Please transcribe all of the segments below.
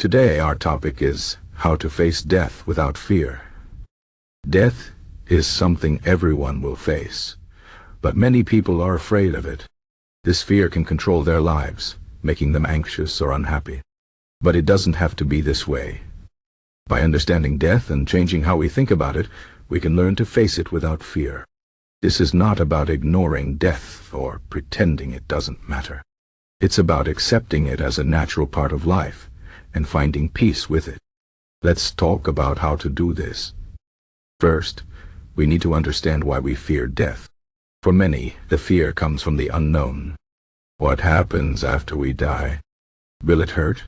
Today our topic is how to face death without fear. Death is something everyone will face, but many people are afraid of it. This fear can control their lives, making them anxious or unhappy. But it doesn't have to be this way. By understanding death and changing how we think about it, we can learn to face it without fear. This is not about ignoring death or pretending it doesn't matter. It's about accepting it as a natural part of life and finding peace with it. Let's talk about how to do this. First, we need to understand why we fear death. For many, the fear comes from the unknown. What happens after we die? Will it hurt?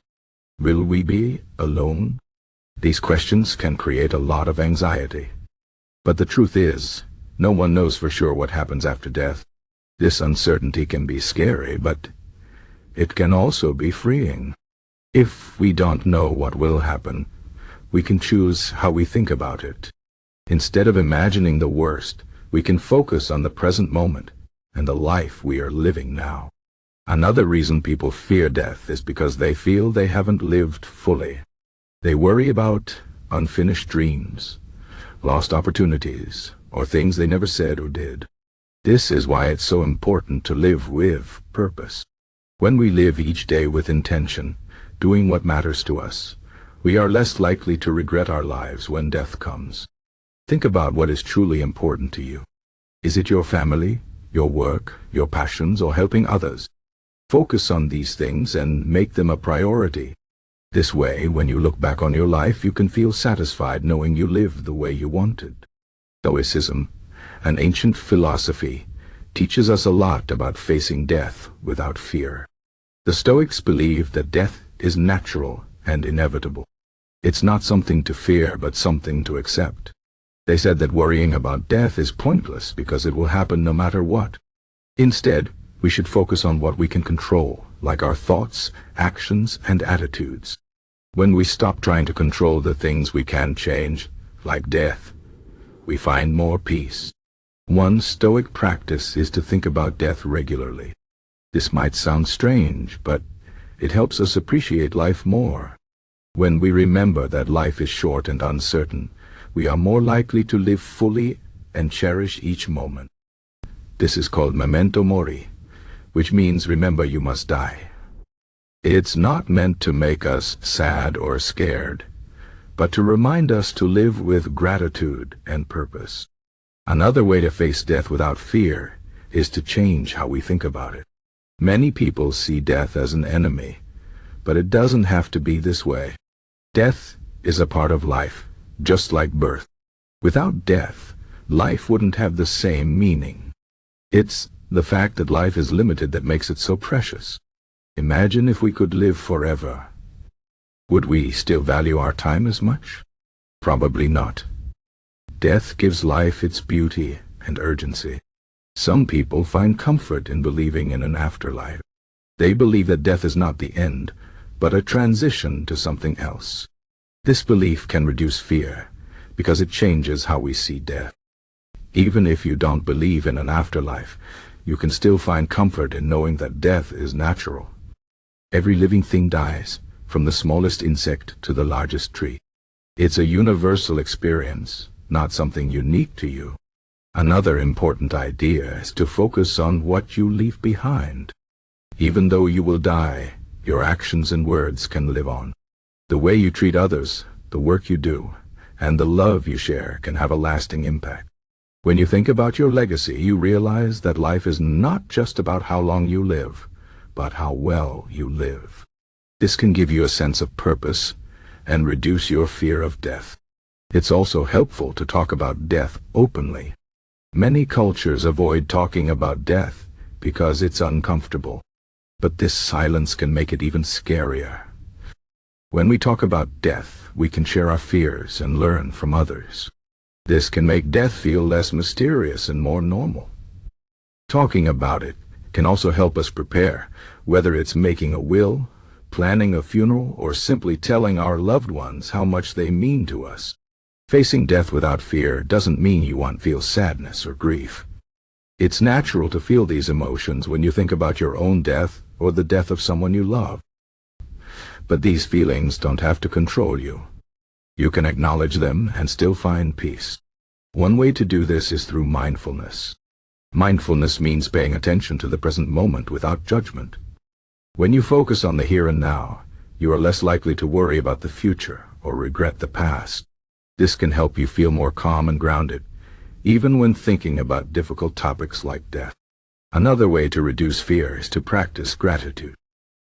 Will we be alone? These questions can create a lot of anxiety. But the truth is, no one knows for sure what happens after death. This uncertainty can be scary, but it can also be freeing. If we don't know what will happen, we can choose how we think about it. Instead of imagining the worst, we can focus on the present moment and the life we are living now. Another reason people fear death is because they feel they haven't lived fully. They worry about unfinished dreams, lost opportunities, or things they never said or did. This is why it's so important to live with purpose. When we live each day with intention, doing what matters to us, we are less likely to regret our lives when death comes. Think about what is truly important to you. Is it your family, your work, your passions, or helping others? Focus on these things and make them a priority. This way, when you look back on your life, you can feel satisfied knowing you lived the way you wanted. Stoicism, an ancient philosophy, teaches us a lot about facing death without fear. The Stoics believed that death is natural and inevitable. It's not something to fear, but something to accept. They said that worrying about death is pointless because it will happen no matter what. Instead, we should focus on what we can control, like our thoughts, actions, and attitudes. When we stop trying to control the things we can change, like death, we find more peace. One Stoic practice is to think about death regularly. This might sound strange, but it helps us appreciate life more. When we remember that life is short and uncertain, we are more likely to live fully and cherish each moment. This is called Memento Mori, which means remember you must die. It's not meant to make us sad or scared, but to remind us to live with gratitude and purpose. Another way to face death without fear is to change how we think about it. Many people see death as an enemy, but it doesn't have to be this way. Death is a part of life, just like birth. Without death, life wouldn't have the same meaning. It's the fact that life is limited that makes it so precious. Imagine if we could live forever. Would we still value our time as much? Probably not. Death gives life its beauty and urgency. Some people find comfort in believing in an afterlife. They believe that death is not the end, but a transition to something else. This belief can reduce fear, because it changes how we see death. Even if you don't believe in an afterlife, you can still find comfort in knowing that death is natural. Every living thing dies, from the smallest insect to the largest tree. It's a universal experience, not something unique to you. Another important idea is to focus on what you leave behind. Even though you will die, your actions and words can live on. The way you treat others, the work you do, and the love you share can have a lasting impact. When you think about your legacy, you realize that life is not just about how long you live, but how well you live. This can give you a sense of purpose and reduce your fear of death. It's also helpful to talk about death openly. Many cultures avoid talking about death because it's uncomfortable, but this silence can make it even scarier. When we talk about death, we can share our fears and learn from others. This can make death feel less mysterious and more normal. Talking about it can also help us prepare, whether it's making a will, planning a funeral, or simply telling our loved ones how much they mean to us. Facing death without fear doesn't mean you won't feel sadness or grief. It's natural to feel these emotions when you think about your own death or the death of someone you love. But these feelings don't have to control you. You can acknowledge them and still find peace. One way to do this is through mindfulness. Mindfulness means paying attention to the present moment without judgment. When you focus on the here and now, you are less likely to worry about the future or regret the past. This can help you feel more calm and grounded, even when thinking about difficult topics like death. Another way to reduce fear is to practice gratitude.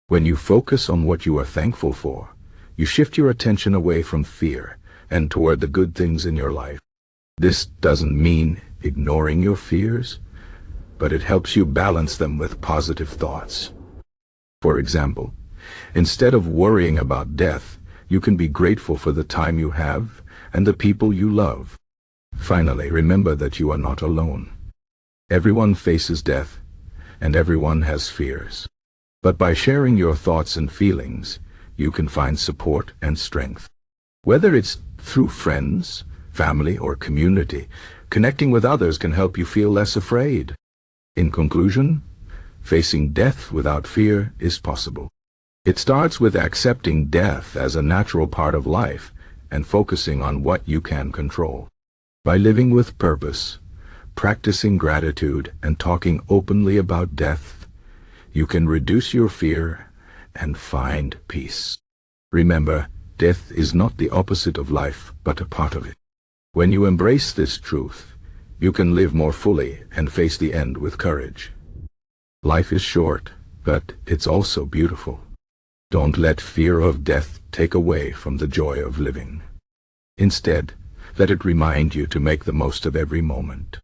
When you focus on what you are thankful for, you shift your attention away from fear and toward the good things in your life. This doesn't mean ignoring your fears, but it helps you balance them with positive thoughts. For example, instead of worrying about death, you can be grateful for the time you have and the people you love. Finally, remember that you are not alone. Everyone faces death, and everyone has fears. But by sharing your thoughts and feelings, you can find support and strength. Whether it's through friends, family, or community, connecting with others can help you feel less afraid. In conclusion, facing death without fear is possible. It starts with accepting death as a natural part of life and focusing on what you can control. By living with purpose, practicing gratitude, and talking openly about death, you can reduce your fear and find peace. Remember, death is not the opposite of life, but a part of it. When you embrace this truth, you can live more fully and face the end with courage. Life is short, but it's also beautiful. Don't let fear of death take away from the joy of living. Instead, let it remind you to make the most of every moment.